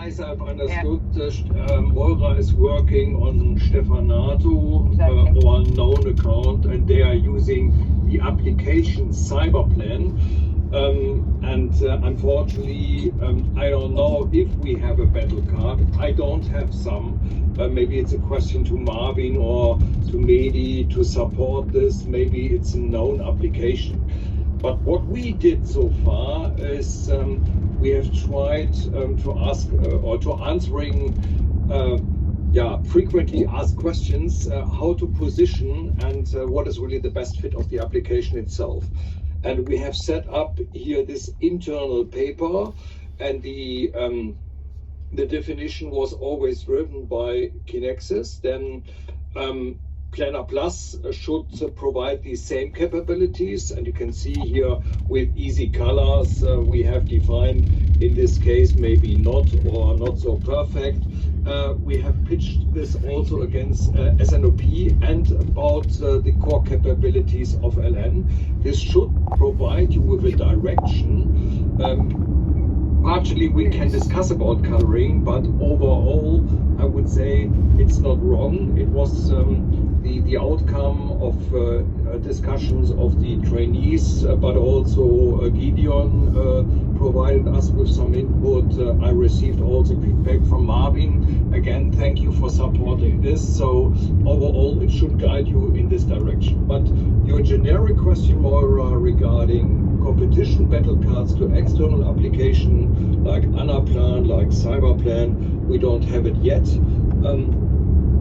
As I've understood, Moira is working on Stefanato, or known account, and they are using the application Cyberplan. Unfortunately, I don't know if we have a battle card. I don't have some. Maybe it's a question to Marvin or to Mehdi to support this. Maybe it's a known application. But what we did so far is we have tried to ask or to answering frequently asked questions, how to position and what is really the best fit of the application itself. And we have set up here this internal paper, and the definition was always driven by Kinexys. Then Planner Plus should provide these same capabilities, and you can see here with easy colors we have defined, in this case maybe not or not so perfect. We have pitched this also against SNOP and about the core capabilities of LN. This should provide you with a direction. Partially we can discuss about coloring, but overall I would say it's not wrong. It was the outcome of discussions of the trainees, but also Gideon provided us with some input. I received also feedback from Marvin. Again, thank you for supporting this. So overall it should guide you in this direction. But your generic question, Moira, regarding competition battle cards to external application like Anaplan, like Cyberplan, we don't have it yet.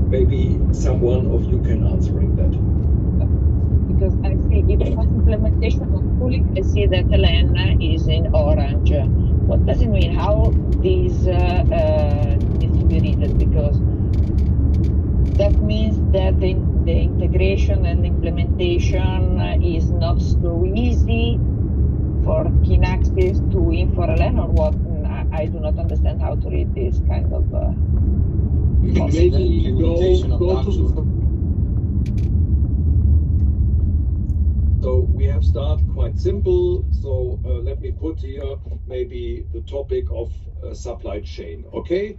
Maybe someone of you can answering that. Because I see if it was implementation of pooling, I see that LN is in orange. What does it mean? How this needs to be read? Because that means that the integration and implementation is not so easy for Kinexys to Infor-LN, or what? I do not understand how to read this kind of. Maybe go to. So we have started quite simple. So let me put here maybe the topic of supply chain. Okay,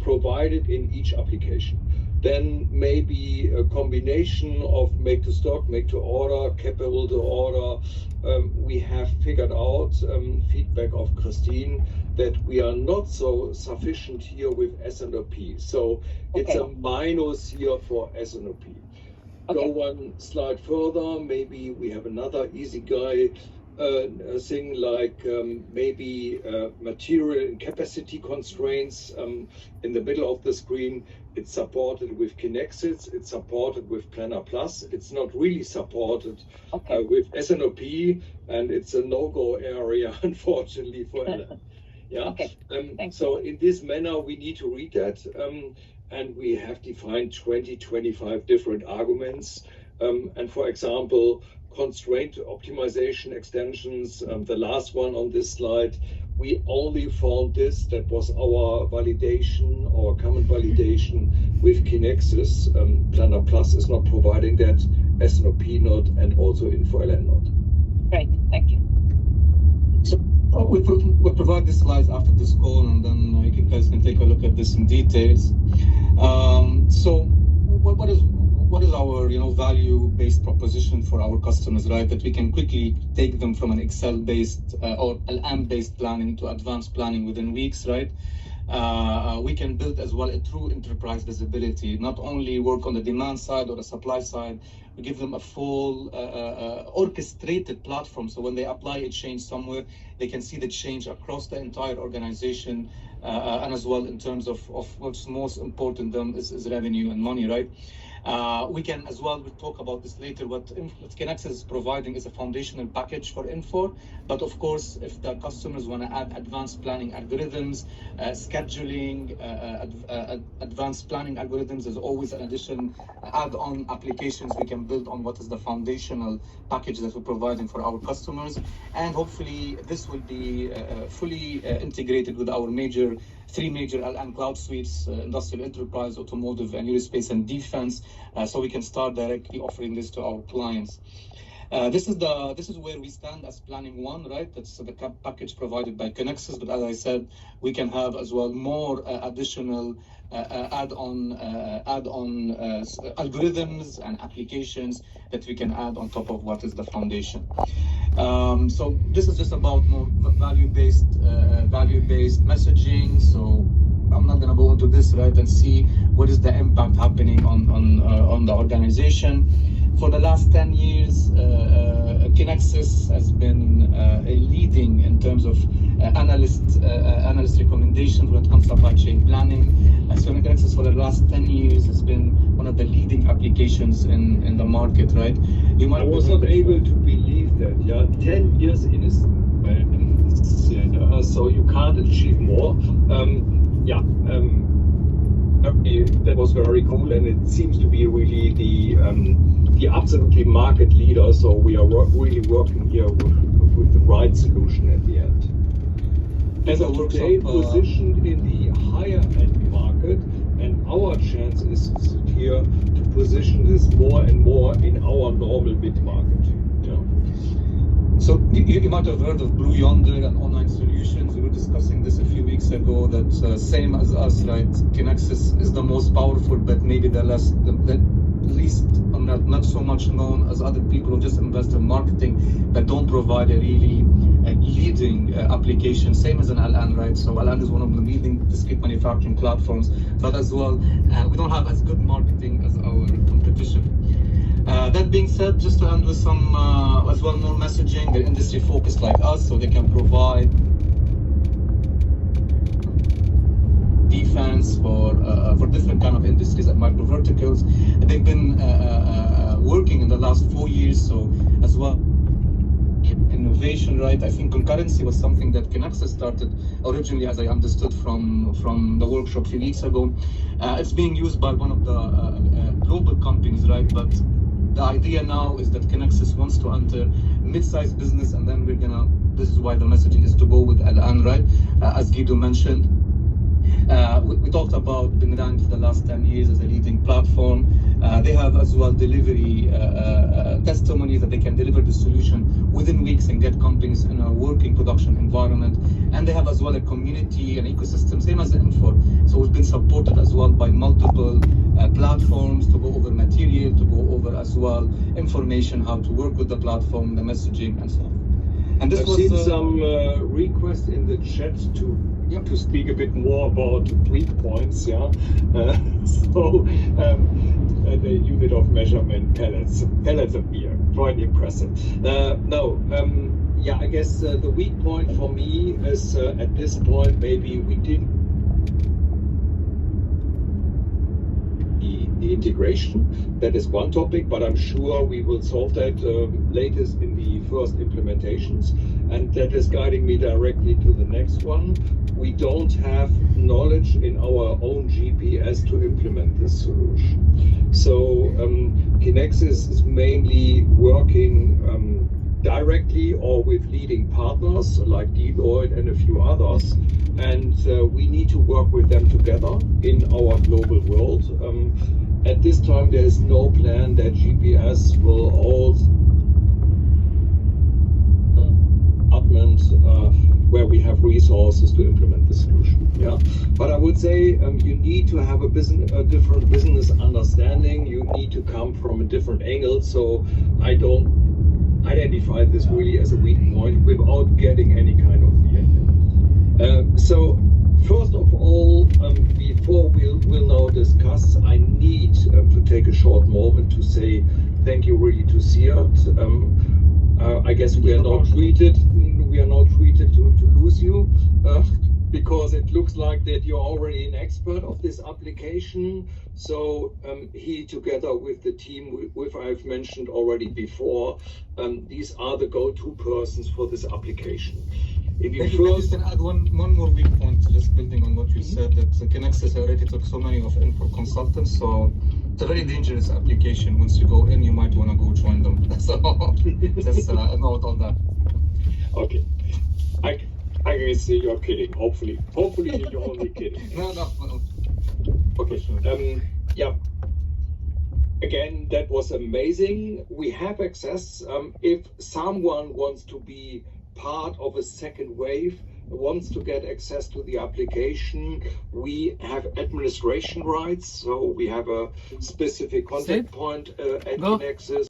provided in each application. Then maybe a combination of make to stock, make to order, capable to order. We have figured out feedback of Christine that we are not so sufficient here with SNOP. So it's a minus here for SNOP. Go one slide further. Maybe we have another easy guy thing like maybe material and capacity constraints in the middle of the screen. It's supported with Kinexys, it's supported with Planner Plus, it's not really supported with SNOP, and it's a no-go area, unfortunately, for LN. Yeah. So in this manner, we need to read that, and we have defined 25 different arguments. And for example, constraint optimization extensions, the last one on this slide, we only found this, that was our validation, our common validation with Kinexys. Planner Plus is not providing that, SNOP not, and also Infor-LN not. Great, thank you. So we'll provide the slides after this call, and then you guys can take a look at this in details. So what is our value-based proposition for our customers, right? That we can quickly take them from an Excel-based or LM-based planning to advanced planning within weeks, right? We can build as well a true enterprise visibility, not only work on the demand side or the supply side. We give them a full orchestrated platform, so when they apply a change somewhere, they can see the change across the entire organization, and as well in terms of what's most important to them is revenue and money, right? We can as well, we'll talk about this later, what Kinexys is providing is a foundational package for Infor, but of course, if the customers want to add advanced planning algorithms, scheduling, advanced planning algorithms, there's always an addition add-on applications we can build on what is the foundational package that we're providing for our customers. And hopefully this will be fully integrated with our three major LN cloud suites, industrial, enterprise, automotive, and aerospace and defense, so we can start directly offering this to our clients. This is where we stand as Planning One, right? That's the package provided by Connexus. But as I said, we can have as well more additional add-on algorithms and applications that we can add on top of what is the foundation. So this is just about more value-based messaging. So I'm not going to go into this, right, and see what is the impact happening on the organization. For the last 10 years, Connexus has been leading in terms of analyst recommendations when it comes to supply chain planning. So Connexus for the last 10 years has been one of the leading applications in the market, right? I was not able to believe that, 10 years in a so you can't achieve more. That was very cool, and it seems to be really the absolutely market leader. So we are really working here with the right solution at the end. As of today, positioned in the higher end market, and our chance is here to position this more and more in our normal mid market. So you might have heard of Blue Yonder and Online Solutions. We were discussing this a few weeks ago, that same as us, right? Connexus is the most powerful, but maybe the least, not so much known as other people who just invest in marketing, but don't provide a really leading application, same as an Al-An, right? So Al-An is one of the leading discrete manufacturing platforms, but as well, we don't have as good marketing as our competition. That being said, just to end with some as well more messaging, they're industry focused like us, so they can provide defense for different kind of industries and micro verticals. They've been working in the last 4 years, so as well innovation, right? I think concurrency was something that Connexus started originally, as I understood from the workshop a few weeks ago. It's being used by one of the global companies, right? But the idea now is that Connexus wants to enter mid-sized business, and then this is why the messaging is to go with Al-An, right? As Guido mentioned. We talked about been ranked for the last 10 years as a leading platform. They have as well delivery testimonies that they can deliver the solution within weeks and get companies in a working production environment. And they have as well a community and ecosystem, same as the Infor. So we've been supported as well by multiple platforms to go over material, to go over as well information, how to work with the platform, the messaging, and so on. And this I've seen some requests in the chat to speak a bit more about weak points, the unit of measurement, pellets of beer, quite impressive. I guess the weak point for me is at this point, maybe we didn't the integration. That is one topic, but I'm sure we will solve that latest in the first implementations. And that is guiding me directly to the next one. We don't have knowledge in our own GPS to implement this solution. So Connexus is mainly working directly or with leading partners like Deloitte and a few others. And we need to work with them together in our global world. At this time, there is no plan that GPS will also where we have resources to implement the solution. But I would say you need to have a different business understanding. You need to come from a different angle. So I don't identify this really as a weak point without getting any kind of behavior. So first of all, before we'll now discuss, I need to take a short moment to say thank you really to Siad. I guess we are now treated to lose you because it looks like that you're already an expert of this application. So he, together with the team, which I've mentioned already before, these are the go-to persons for this application. Maybe you can add one more weak point, just building on what you said, that Connexus already took so many of Infor consultants, so it's a very dangerous application. Once you go in, you might want to go join them. So just a note on that. Okay. I guess you're kidding. Hopefully you're only kidding. No. Okay. Again, that was amazing. We have access. If someone wants to be part of a second wave, wants to get access to the application, we have administration rights. So we have a specific contact point at Go. Nexus.